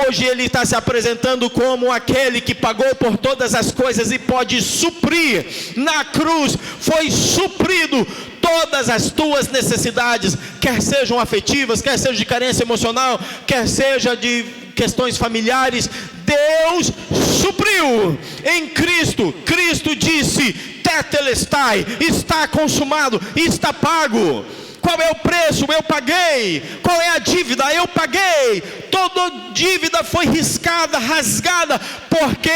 Hoje Ele está se apresentando como aquele que pagou por todas as coisas e pode suprir. Na cruz foi suprido todas as tuas necessidades, quer sejam afetivas, quer seja de carência emocional, quer seja de questões familiares. Deus supriu em Cristo. Cristo disse: tetelestai, está consumado, está pago. Qual é o preço? Eu paguei. Qual é a dívida? Eu paguei. Toda dívida foi riscada, rasgada, porque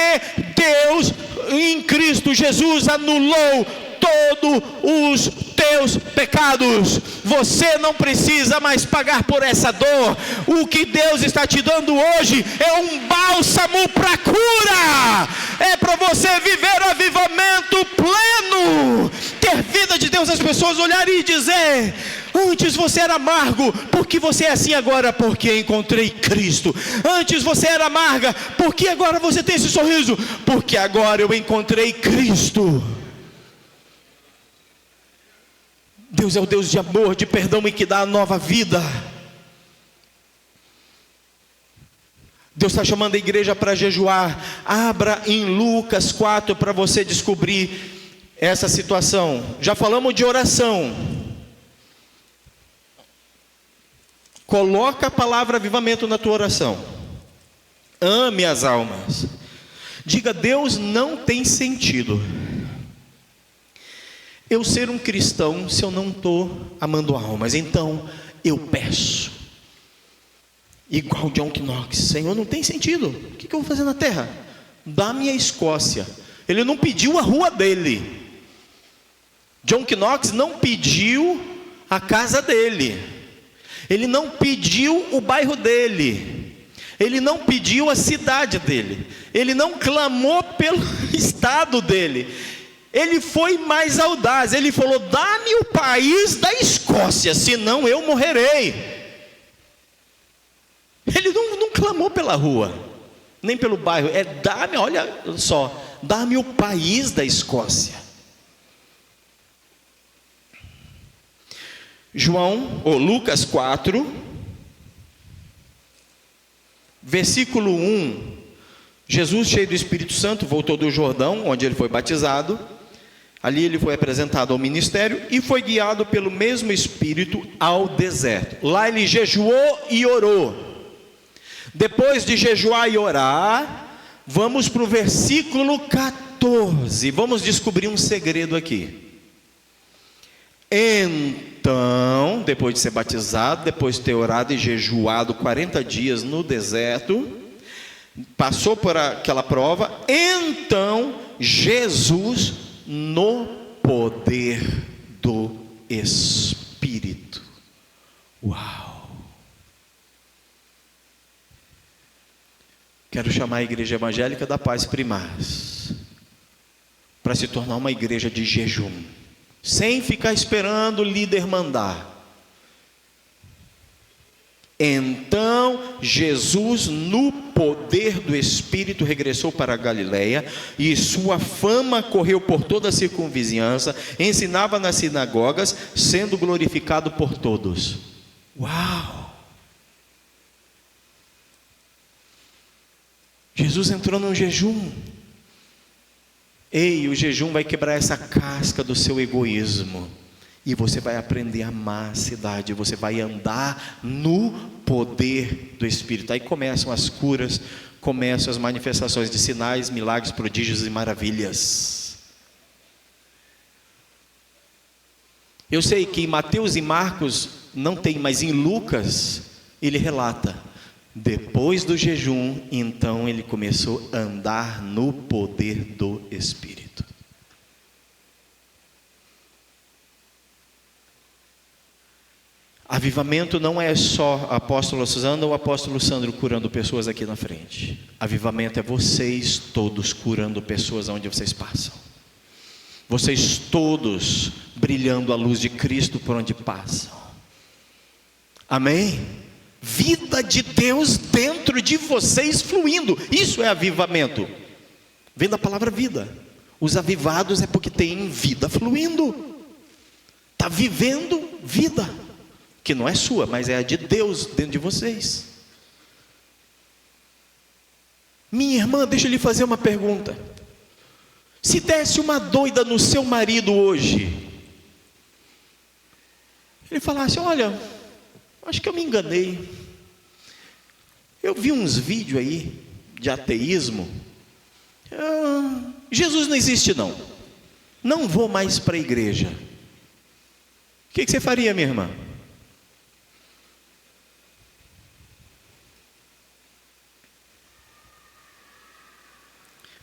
Deus em Cristo Jesus anulou todos os teus pecados. Você não precisa mais pagar por essa dor. O que Deus está te dando hoje é um bálsamo para cura. É para você viver avivamento pleno, ter vida de Deus. As pessoas olharem e dizer: antes você era amargo, porque você é assim agora? Porque encontrei Cristo. Antes você era amarga, porque agora você tem esse sorriso? Porque agora eu encontrei Cristo. Deus é o Deus de amor, de perdão e que dá a nova vida. Deus está chamando a igreja para jejuar. Abra em Lucas 4 para você descobrir essa situação. Já falamos de oração. Coloca a palavra avivamento na tua oração. Ame as almas. Diga: Deus, não tem sentido eu ser um cristão se eu não estou amando almas. Então eu peço, igual John Knox: Senhor, não tem sentido. O que eu vou fazer na terra? Dá-me a Escócia. Ele não pediu a rua dele. John Knox não pediu a casa dele. Ele não pediu o bairro dele. Ele não pediu a cidade dele. Ele não clamou pelo estado dele. Ele foi mais audaz. Ele falou: dá-me o país da Escócia, senão eu morrerei. Ele não clamou pela rua, nem pelo bairro. Dá-me, olha só, dá-me o país da Escócia. Lucas 4, versículo 1. Jesus, cheio do Espírito Santo, voltou do Jordão, onde ele foi batizado. Ali ele foi apresentado ao ministério e foi guiado pelo mesmo Espírito ao deserto. Lá ele jejuou e orou. Depois de jejuar e orar, vamos para o versículo 14. Vamos descobrir um segredo aqui. Então, depois de ser batizado, depois de ter orado e jejuado 40 dias no deserto, passou por aquela prova. Então Jesus, no poder do Espírito. Uau! Quero chamar a igreja evangélica da Paz Primaz para se tornar uma igreja de jejum, sem ficar esperando o líder mandar. Então Jesus, no poder do Espírito, regressou para a Galileia, e sua fama correu por toda a circunvizinhança. Ensinava nas sinagogas, sendo glorificado por todos. Uau! Jesus entrou num jejum. Ei, o jejum vai quebrar essa casca do seu egoísmo. E você vai aprender a amar a cidade. Você vai andar no poder do Espírito. Aí começam as curas, começam as manifestações de sinais, milagres, prodígios e maravilhas. Eu sei que em Mateus e Marcos não tem, mas em Lucas ele relata: depois do jejum, então ele começou a andar no poder do Espírito. Avivamento não é só a apóstola Suzana ou o apóstolo Sandro curando pessoas aqui na frente. Avivamento é vocês todos curando pessoas onde vocês passam. Vocês todos brilhando a luz de Cristo por onde passam. Amém? Vida de Deus dentro de vocês fluindo. Isso é avivamento. Vem da palavra vida. Os avivados é porque tem vida fluindo. Está vivendo vida. Que não é sua, mas é a de Deus dentro de vocês. Minha irmã, deixa eu lhe fazer uma pergunta. Se desse uma doida no seu marido hoje, ele falasse: olha, acho que eu me enganei, eu vi uns vídeos aí de ateísmo, Jesus não existe não vou mais para a igreja. O que você faria, minha irmã?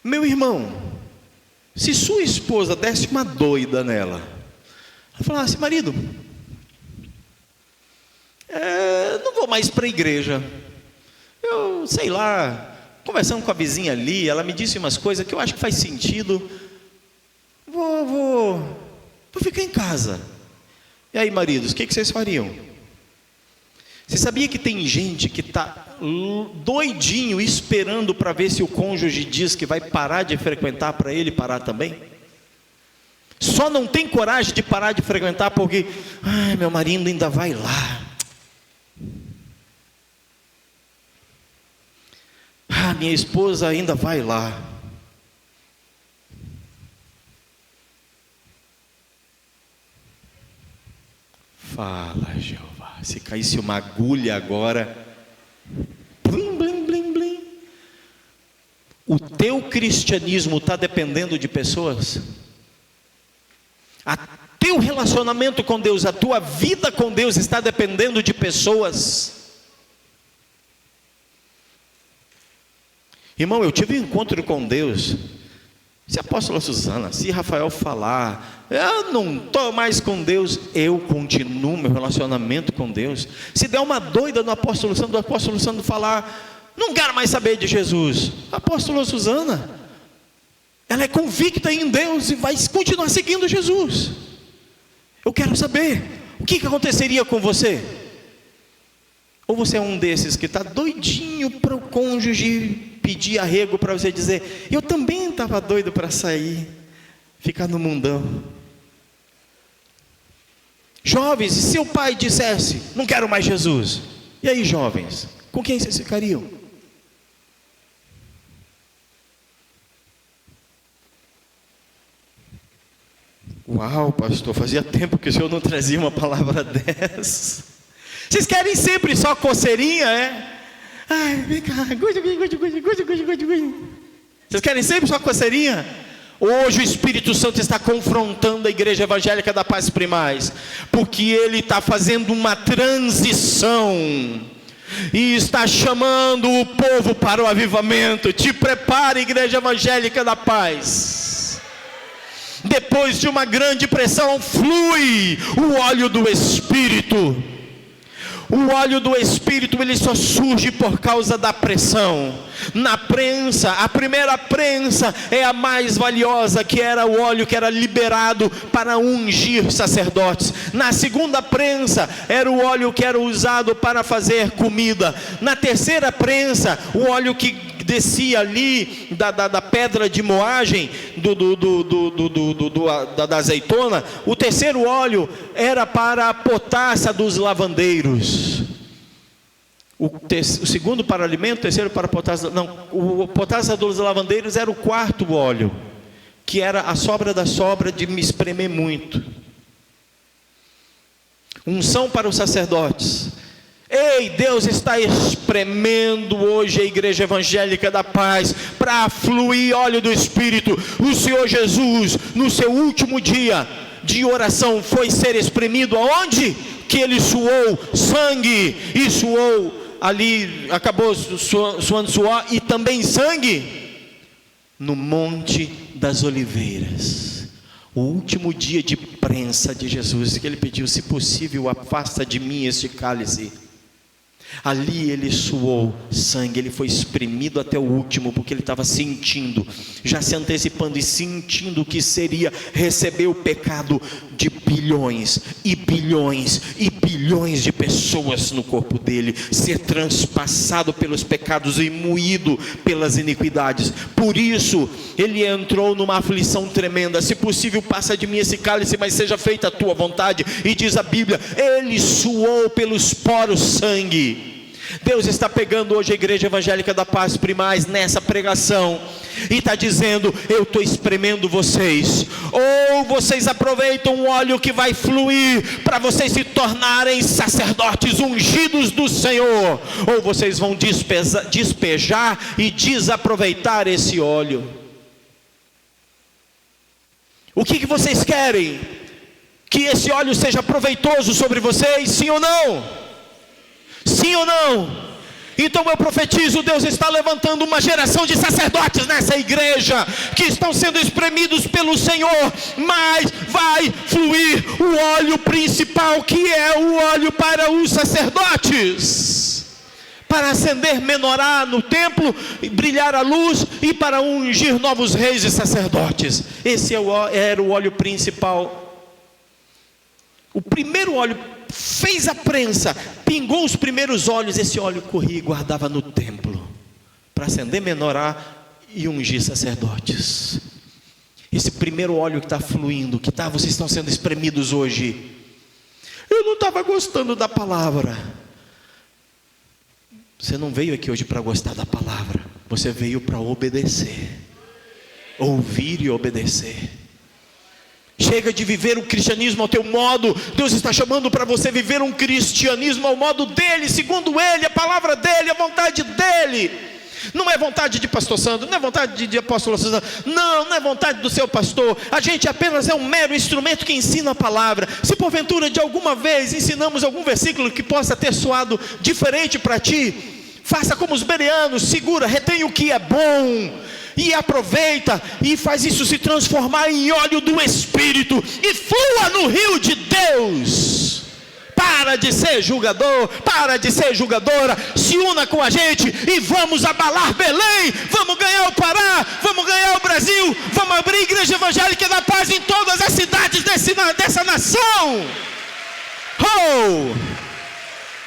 Meu irmão, se sua esposa desse uma doida nela, ela falasse: marido, não vou mais para a igreja, eu sei lá, conversando com a vizinha ali, ela me disse umas coisas que eu acho que faz sentido, vou ficar em casa. E aí, maridos, o que vocês fariam? Você sabia que tem gente que está doidinho esperando para ver se o cônjuge diz que vai parar de frequentar para ele parar também? Só não tem coragem de parar de frequentar porque meu marido ainda vai lá, minha esposa ainda vai lá. Fala, Jeová. Se caísse uma agulha agora, blim, blim, blim, blim. O teu cristianismo está dependendo de pessoas? Teu relacionamento com Deus, a tua vida com Deus está dependendo de pessoas? Irmão, eu tive um encontro com Deus. Se a apóstola Suzana, se Rafael falar, eu não estou mais com Deus, eu continuo meu relacionamento com Deus. Se der uma doida no apóstolo Sandro, o apóstolo Sandro falar: não quero mais saber de Jesus, a apóstola Suzana, ela é convicta em Deus e vai continuar seguindo Jesus. Eu quero saber, o que aconteceria com você? Ou você é um desses que está doidinho para o cônjuge pedir arrego para você dizer: eu também estava doido para sair, ficar no mundão. Jovens, se seu pai dissesse: não quero mais Jesus, e aí, jovens, com quem vocês ficariam? Uau, pastor, fazia tempo que o senhor não trazia uma palavra dessa. Vocês querem sempre só coceirinha, é? Ai, vem cá, vocês querem sempre só coceirinha? Hoje o Espírito Santo está confrontando a Igreja Evangélica da Paz Primaz, porque ele está fazendo uma transição e está chamando o povo para o avivamento. Te prepare, Igreja Evangélica da Paz. Depois de uma grande pressão, flui o óleo do Espírito. O óleo do Espírito, ele só surge por causa da pressão. Na prensa, a primeira prensa é a mais valiosa, que era o óleo que era liberado para ungir sacerdotes. Na segunda prensa, era o óleo que era usado para fazer comida. Na terceira prensa, o óleo que descia ali da pedra de moagem da azeitona. O terceiro óleo era para a potassa dos lavandeiros. O segundo para alimento, o terceiro para a potassa. Não, o potassa dos lavandeiros era o quarto óleo, que era a sobra da sobra de me espremer muito. Unção para os sacerdotes. Ei, Deus está espremendo hoje a Igreja Evangélica da Paz para fluir óleo do Espírito. O Senhor Jesus, no seu último dia de oração, foi ser espremido aonde? que ele suou sangue, e suou ali, acabou suando suor e também sangue, no Monte das Oliveiras, o último dia de prensa de Jesus, que ele pediu: se possível, afasta de mim este cálice. Ali ele suou sangue, ele foi espremido até o último, porque ele estava sentindo, já se antecipando e sentindo o que seria receber o pecado de bilhões e bilhões e bilhões de pessoas no corpo dele, ser transpassado pelos pecados e moído pelas iniquidades. Por isso ele entrou numa aflição tremenda: se possível, passa de mim esse cálice, mas seja feita a tua vontade. E diz a Bíblia, ele suou pelos poros sangue. Deus está pegando hoje a Igreja Evangélica da Paz Primaz nessa pregação e está dizendo: eu estou espremendo vocês, ou vocês aproveitam o óleo que vai fluir para vocês se tornarem sacerdotes ungidos do Senhor, ou vocês vão despejar e desaproveitar esse óleo. O que vocês querem? Que esse óleo seja proveitoso sobre vocês, sim ou não? Sim ou não? Então eu profetizo: Deus está levantando uma geração de sacerdotes nessa igreja, que estão sendo espremidos pelo Senhor, mas vai fluir o óleo principal, que é o óleo para os sacerdotes, para acender menorá no templo, brilhar a luz, e para ungir novos reis e sacerdotes. Esse era o óleo principal. O primeiro óleo fez a prensa, pingou os primeiros óleos, esse óleo corria e guardava no templo, para acender menorá e ungir sacerdotes. Esse primeiro óleo que está fluindo, vocês estão sendo espremidos hoje. Eu não estava gostando da palavra. Você não veio aqui hoje para gostar da palavra, você veio para obedecer, ouvir e obedecer. Chega de viver o cristianismo ao teu modo. Deus está chamando para você viver um cristianismo ao modo dele, segundo ele, a palavra dele, a vontade dele. Não é vontade de pastor Sandro, não é vontade de apóstolo Sandro, não é vontade do seu pastor. A gente apenas é um mero instrumento que ensina a palavra. Se porventura de alguma vez ensinamos algum versículo que possa ter soado diferente para ti, faça como os bereanos, segura, retém o que é bom e aproveita, e faz isso se transformar em óleo do Espírito, e flua no rio de Deus. Para de ser julgador, para de ser julgadora, se una com a gente e vamos abalar Belém, vamos ganhar o Pará, vamos ganhar o Brasil, vamos abrir a Igreja Evangélica da Paz em todas as cidades dessa nação.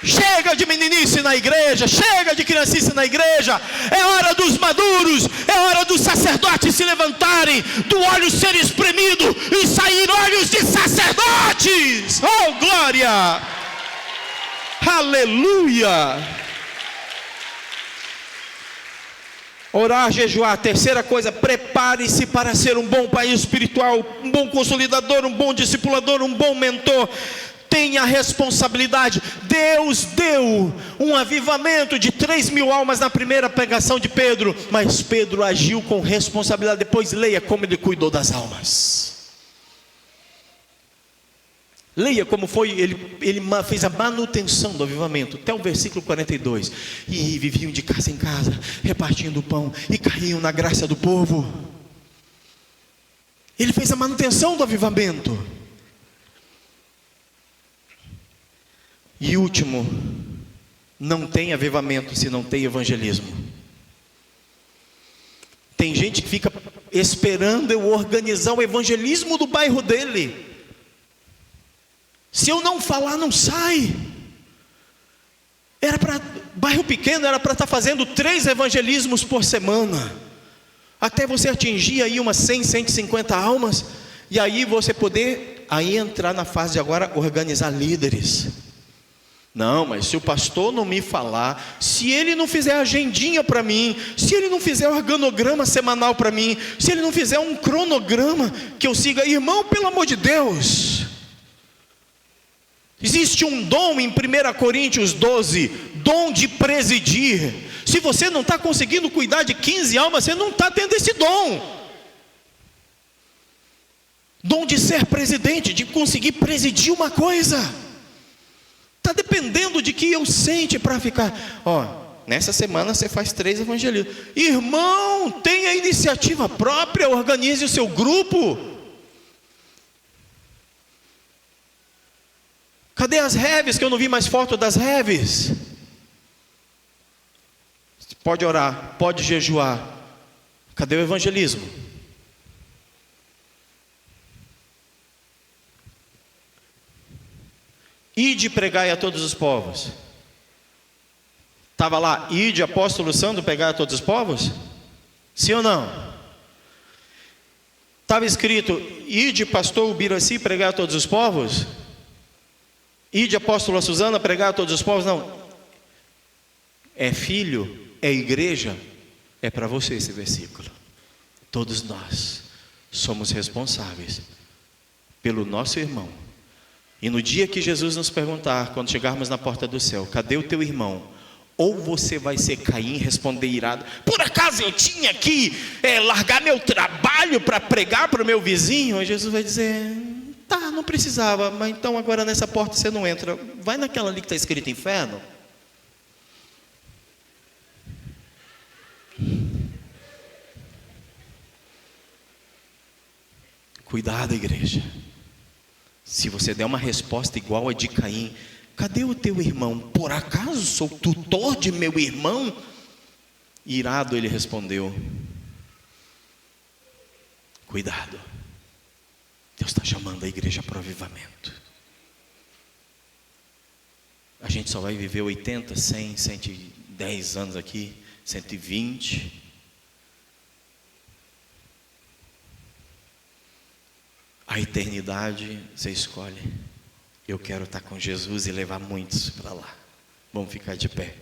Chega de meninice na igreja, chega de criancice na igreja. É hora dos maduros, é hora dos sacerdotes se levantarem, do óleo ser espremido e sair olhos de sacerdotes. Oh, glória! Aleluia! Orar, jejuar. Terceira coisa, prepare-se para ser um bom pai espiritual, um bom consolidador, um bom discipulador, um bom mentor. Tenha responsabilidade. Deus deu um avivamento de 3.000 almas na primeira pregação de Pedro, mas Pedro agiu com responsabilidade. Depois leia como ele cuidou das almas. Leia como foi, ele fez a manutenção do avivamento, até o versículo 42. E viviam de casa em casa, repartindo o pão, e caíam na graça do povo. Ele fez a manutenção do avivamento. E último, não tem avivamento se não tem evangelismo. Tem gente que fica esperando eu organizar o evangelismo do bairro dele. Se eu não falar, não sai. Bairro pequeno era para estar fazendo 3 evangelismos por semana, até você atingir aí umas 100, 150 almas, e aí você poder entrar na fase de agora organizar líderes. Não, mas se o pastor não me falar, se ele não fizer agendinha para mim, se ele não fizer organograma semanal para mim, se ele não fizer um cronograma que eu siga, irmão, pelo amor de Deus. Existe um dom em 1 Coríntios 12, dom de presidir. Se você não está conseguindo cuidar de 15 almas, você não está tendo esse dom. Dom de ser presidente, de conseguir presidir uma coisa. dependendo de que eu sente para ficar. Ó, nessa semana você faz 3 evangelismos. Irmão, tenha iniciativa própria, organize o seu grupo. Cadê as reves, que eu não vi mais foto das reves? Pode orar, pode jejuar. Cadê o evangelismo? Ide pregai a todos os povos. Estava lá, ide apóstolo Sandro pregai a todos os povos? Sim ou não? Estava escrito, ide pastor Ubiraci pregai a todos os povos? Ide apóstola Suzana pregar a todos os povos? Não. É filho, é igreja, é para você esse versículo. Todos nós somos responsáveis pelo nosso irmão. E no dia que Jesus nos perguntar, quando chegarmos na porta do céu, cadê o teu irmão? Ou você vai ser Caim e responder irado, por acaso eu tinha que largar meu trabalho para pregar para o meu vizinho? E Jesus vai dizer, tá, não precisava, mas então agora nessa porta você não entra. Vai naquela ali que está escrito inferno. Cuidado, igreja. Se você der uma resposta igual a de Caim, cadê o teu irmão? Por acaso sou tutor de meu irmão? Irado ele respondeu. Cuidado. Deus está chamando a igreja para o avivamento. A gente só vai viver 80, 100, 110 anos aqui, 120. A eternidade você escolhe. Eu quero estar com Jesus e levar muitos para lá. Vamos ficar de pé.